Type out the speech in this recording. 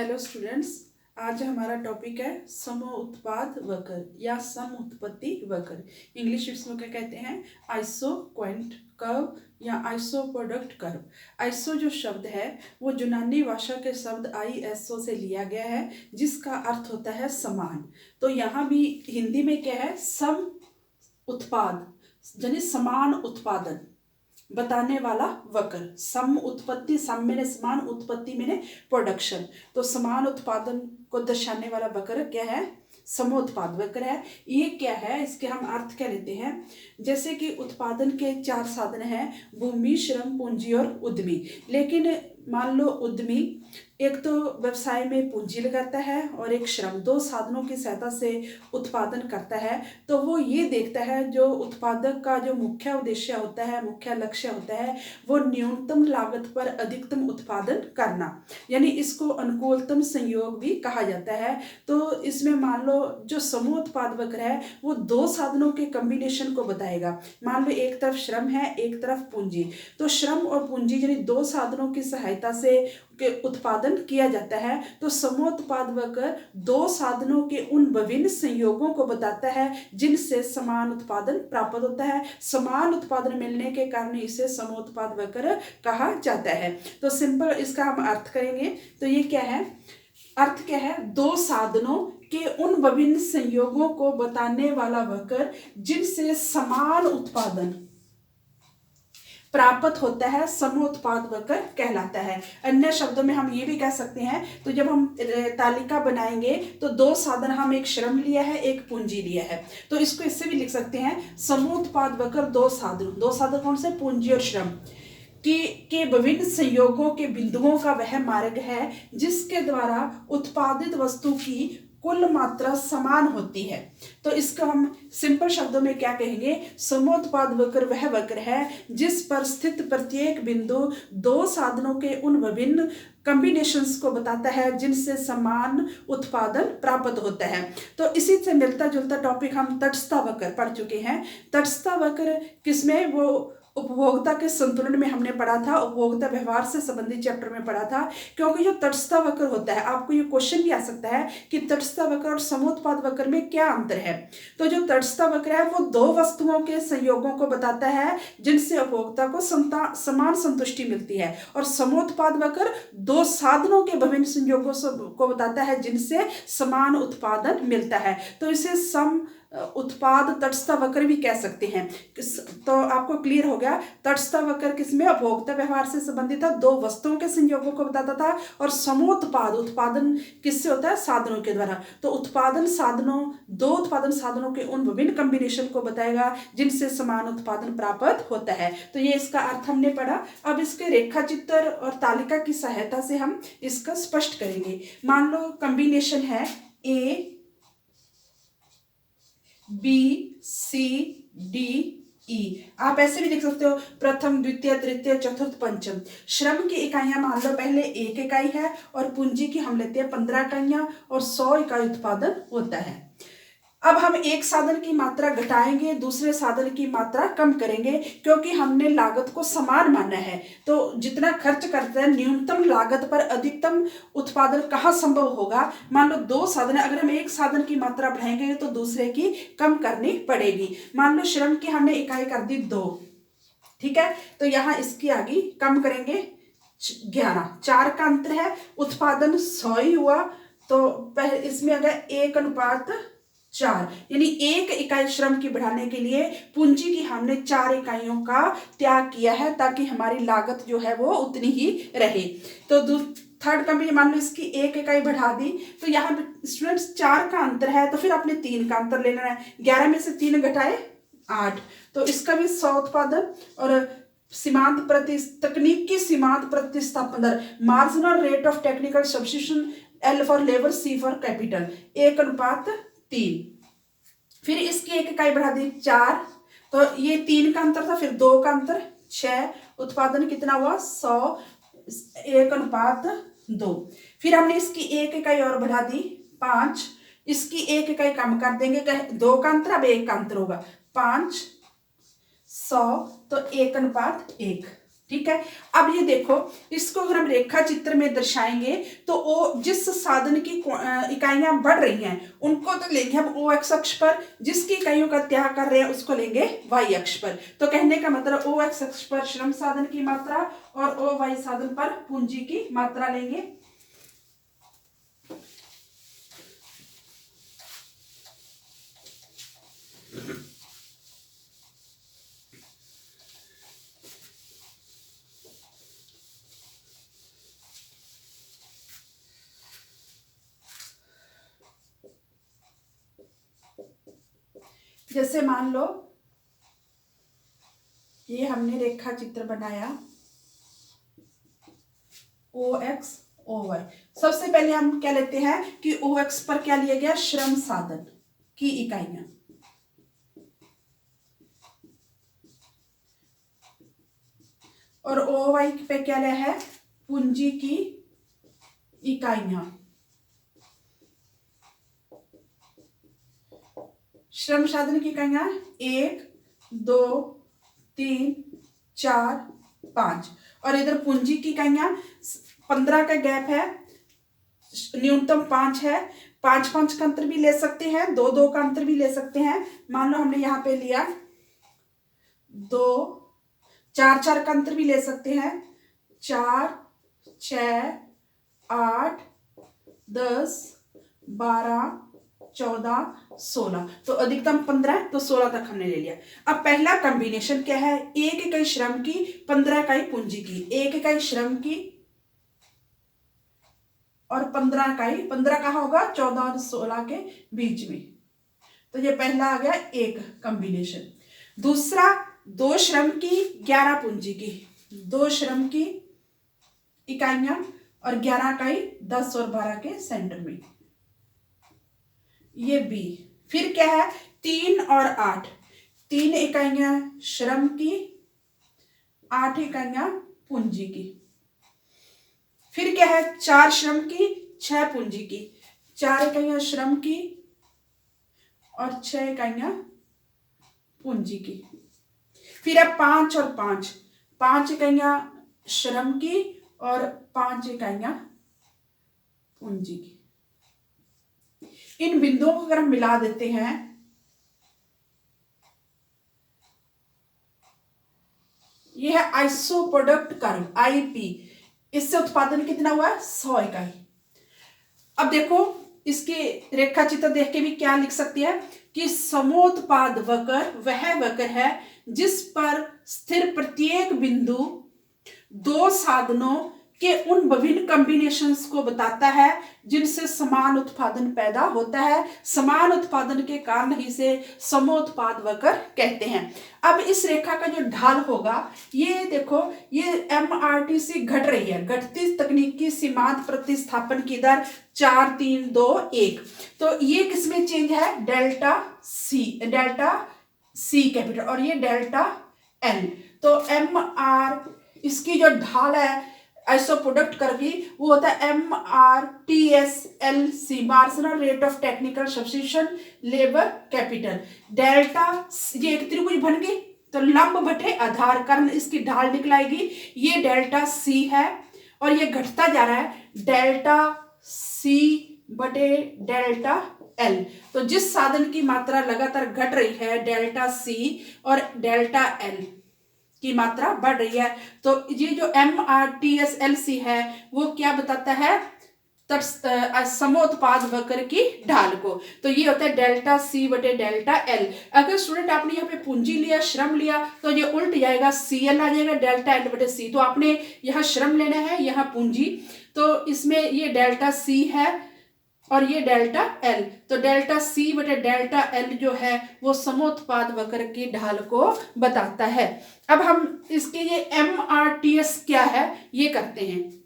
Hello students, आज हमारा topic है सम उत्पाद वक्र या सम उत्पत्ति वक्र। इंग्लिश इसमें क्या कहते हैं? आइसो क्वेंट कर्व या आइसो प्रोडक्ट कर्व। आइसो जो शब्द है वो यूनानी भाषा के शब्द आईएसओ से लिया गया है, जिसका अर्थ होता है समान। तो यहाँ भी हिंदी में क्या है? सम उत्पाद यानी समान उत्पादन बताने वाला वक्र। सम उत्पत्ति, सम मैंने समान, उत्पत्ति मैंने प्रोडक्शन। तो समान उत्पादन को दर्शाने वाला वक्र क्या है? समोत्पाद वक्र है। ये क्या है? इसके हम अर्थ क्या लेते हैं? जैसे कि उत्पादन के 4 साधन हैं, भूमि, श्रम, पूंजी और उद्यमी। लेकिन मान लो उद्यमी एक तो व्यवसाय में पूंजी लगाता है और एक श्रम, 2 साधनों की सहायता से उत्पादन करता है। तो वो ये देखता है, जो उत्पादक का जो मुख्य उद्देश्य होता है, मुख्य लक्ष्य होता है, वो न्यूनतम लागत पर अधिकतम उत्पादन करना, यानी इसको अनुकूलतम संयोग भी कहा जाता है। तो इसमें मान लो जो समूह उत्पाद वक्र है वो 2 साधनों के कॉम्बिनेशन को बताएगा। मान लो एक तरफ श्रम है, एक तरफ पूंजी। तो श्रम और पूंजी यानी 2 साधनों की सहायता से उत्पादन किया जाता है। तो समोत्पाद वक्र 2 साधनों के उन विभिन्न संयोगों को बताता है जिनसे समान उत्पादन प्राप्त होता है। समान उत्पादन मिलने के कारण इसे समोत्पाद वक्र कहा जाता है। तो सिंपल इसका हम अर्थ करेंगे तो ये क्या है? अर्थ क्या है? 2 साधनों के उन विभिन्न संयोगों को बताने वाला वक्र जिनसे समान उत्पादन प्राप्त होता है, समोत्पाद वक्र कहलाता है। अन्य शब्दों में हम ये भी कह सकते हैं, तो जब हम तालिका बनाएंगे तो 2 साधन, हम एक श्रम लिया है, एक पूंजी लिया है, तो इसको इससे भी लिख सकते हैं समोत्पाद वक्र 2 साधन। 2 साधन कौन से? पूंजी और श्रम के विभिन्न संयोगों के बिंदुओं का वह मार्ग है जिसके द्वारा उत्पादित वस्तु की कुल मात्रा समान होती है। तो इसका हम सिंपल शब्दों में क्या कहेंगे? समोत्पाद वक्र वह वक्र है जिस पर स्थित प्रत्येक बिंदु 2 साधनों के उन विभिन्न कॉम्बिनेशंस को बताता है जिनसे समान उत्पादन प्राप्त होता है। तो इसी से मिलता जुलता टॉपिक हम तटस्थता वक्र पढ़ चुके हैं। तटस्थता वक्र किसमें? वो उपभोक्ता के संतुलन में हमने पढ़ा था, उपभोक्ता व्यवहार से संबंधित चैप्टर में पढ़ा था। क्योंकि जो तटस्थता वक्र होता है, आपको ये क्वेश्चन भी आ सकता है कि तटस्थता वक्र और समोत्पाद वक्र में क्या अंतर है। तो जो तटस्थता वक्र है वो 2 वस्तुओं के संयोगों को बताता है जिनसे उपभोक्ता को समान संतुष्टि मिलती है, और समोत्पाद वक्र 2 साधनों के विभिन्न संयोगों को बताता है जिनसे समान उत्पादन मिलता है। तो इसे सम उत्पाद तटस्थता वक्र भी कह सकते हैं। तो आपको क्लियर हो गया, तटस्थता वक्र किसमें? उपभोक्ता व्यवहार से संबंधित था, 2 वस्तुओं के संयोगों को बताता था। और समोत्पाद उत्पादन किससे होता है? साधनों के द्वारा। तो उत्पादन साधनों, 2 उत्पादन साधनों के उन विभिन्न कॉम्बिनेशन को बताएगा जिनसे समान उत्पादन प्राप्त होता है। तो ये इसका अर्थ हमने पढ़ा। अब इसके रेखा चित्र और तालिका की सहायता से हम इसका स्पष्ट करेंगे। मान लो कॉम्बिनेशन है A B C D E। आप ऐसे भी लिख सकते हो, प्रथम, द्वितीय, तृतीय, चतुर्थ, पंचम। श्रम की इकाइयां मान लो पहले 1 इकाई है, और पूंजी की हम लेते हैं 15 इकाइयां, और 100 इकाई उत्पादन होता है। अब हम एक साधन की मात्रा घटाएंगे, दूसरे साधन की मात्रा कम करेंगे, क्योंकि हमने लागत को समान माना है। तो जितना खर्च करते हैं, न्यूनतम लागत पर अधिकतम उत्पादन कहाँ संभव होगा? मान लो 2 साधन है, अगर हम एक साधन की मात्रा बढ़ाएंगे तो दूसरे की कम करनी पड़ेगी। मान लो श्रम की हमने इकाई कर दी 2, ठीक है, तो यहाँ इसकी आगे कम करेंगे 11, 4 का अंतर है, उत्पादन 100 ही हुआ। तो इसमें अगर 1:4, यानी 1 इकाई श्रम की बढ़ाने के लिए पूंजी की हमने 4 इकाइयों का त्याग किया है, ताकि हमारी लागत जो है वो उतनी ही रहे। तो थर्ड कंपनी मान लो इसकी 1 इकाई बढ़ा दी, तो यहाँ स्टूडेंट्स 4 का अंतर है, तो फिर आपने 3 का अंतर लेना है। 11 में से 3 घटाए 8, तो इसका भी 100 उत्पादन। और सीमांत तकनीकी सीमांत प्रतिस्थापन दर, marginal rate of technical substitution, L for labour, C for capital, 1:3। फिर इसकी 1 इकाई बढ़ा दी 4, तो ये 3 का अंतर था, फिर 2 का अंतर 6, उत्पादन कितना हुआ? 100, 1:2। फिर हमने इसकी 1 इकाई और बढ़ा दी 5, इसकी 1 इकाई कम कर देंगे, 2 का अंतर, अब 1 का अंतर होगा, 5, 100, तो 1:1, ठीक है। अब ये देखो, इसको अगर हम रेखा चित्र में दर्शाएंगे तो ओ जिस साधन की इकाइयां बढ़ रही हैं उनको तो लेंगे हम ओ एक्स अक्ष पर, जिसकी इकाइयों का त्याग कर रहे हैं उसको लेंगे वाई अक्ष पर। तो कहने का मतलब ओ एक्स अक्ष पर श्रम साधन की मात्रा और ओ वाई साधन पर पूंजी की मात्रा लेंगे। जैसे मान लो ये हमने रेखा चित्र बनाया ओ एक्स ओ वाई। सबसे पहले हम क्या लेते हैं कि ओ एक्स पर क्या लिया गया, श्रम साधन की इकाइयां, और ओ वाई पे क्या लिया है, पूंजी की इकाइयां। श्रम साधन की इकाइयां 1 2 3 4 5, और इधर पूंजी की इकाइयां 15 का गैप है, न्यूनतम 5 है। 5 का अंतर भी ले सकते हैं, 2 का अंतर भी ले सकते हैं। मान लो हमने यहाँ पे लिया 2, 4 का अंतर भी ले सकते हैं, 4 6 8 10 12 14 16, तो अधिकतम 15, तो 16 तक हमने ले लिया। अब पहला कॉम्बिनेशन क्या है, 1 इकाई श्रम की 15 इकाई पूंजी की, 1 इकाई श्रम की और 15 इकाई, 15 कहाँ होगा, 14 और 16 के बीच में। तो ये पहला आ गया एक कॉम्बिनेशन। दूसरा 2 श्रम की 11 पूंजी की, 2 श्रम की इकाइयां और 11 इकाई 10 और 12 के सेंटर में, ये बी। फिर क्या है 3 और 8, 3 इकाइयां श्रम की 8 इकाइयां पूंजी की। फिर क्या है 4 श्रम की 6 पूंजी की, 4 इकाइयां श्रम की और 6 इकाइयां पूंजी की। फिर है 5 और 5, 5 इकाइयां श्रम की और 5 इकाइयां पूंजी की। इन बिंदुओं को अगर हम मिला देते हैं, यह है आइसो प्रोडक्ट कर्व आईपी, इससे उत्पादन कितना हुआ, 100 इकाई। अब देखो इसके रेखा चित्र देख के भी क्या लिख सकती है कि समोत्पाद वक्र वह वक्र है जिस पर स्थिर प्रत्येक बिंदु 2 साधनों के उन विभिन्न कॉम्बिनेशंस को बताता है जिनसे समान उत्पादन पैदा होता है। समान उत्पादन के कारण ही इसे समोत्पाद वक्र कहते हैं। अब इस रेखा का जो ढाल होगा, ये देखो ये MRTC घट रही है, घटती तकनीकी सीमांत प्रतिस्थापन की दर 4 3 2 1। तो ये किसमें चेंज है, डेल्टा सी कैपिटल, और ये डेल्टा एल। तो MR इसकी जो ढाल है आइसो प्रोडक्ट करके वो होता है MRTSLC, marginal rate of technical substitution labour capital. Delta ये एक त्रिभुज बन गई, तो लंब बटे आधार कारण इसकी ढाल निकलाएगी, ये डेल्टा सी है और ये घटता जा रहा है डेल्टा सी बटे डेल्टा एल। तो जिस साधन की मात्रा लगातार घट रही है डेल्टा सी और डेल्टा एल की मात्रा बढ़ रही है, तो ये जो MRTSLC है वो क्या बताता है, समोत्पाद वक्र की ढाल को। तो ये होता है डेल्टा सी बटे डेल्टा एल। अगर स्टूडेंट आपने यहाँ पे पूंजी लिया, श्रम लिया, तो ये उल्ट जाएगा, CL आ जाएगा डेल्टा एल बटे सी। तो आपने यहाँ श्रम लेना है, यहाँ पूंजी, तो इसमें ये डेल्टा सी है और ये डेल्टा एल। तो डेल्टा सी बटे डेल्टा एल जो है वो समोत्पाद वक्र की ढाल को बताता है। अब हम इसके ये MRTS क्या है ये करते हैं।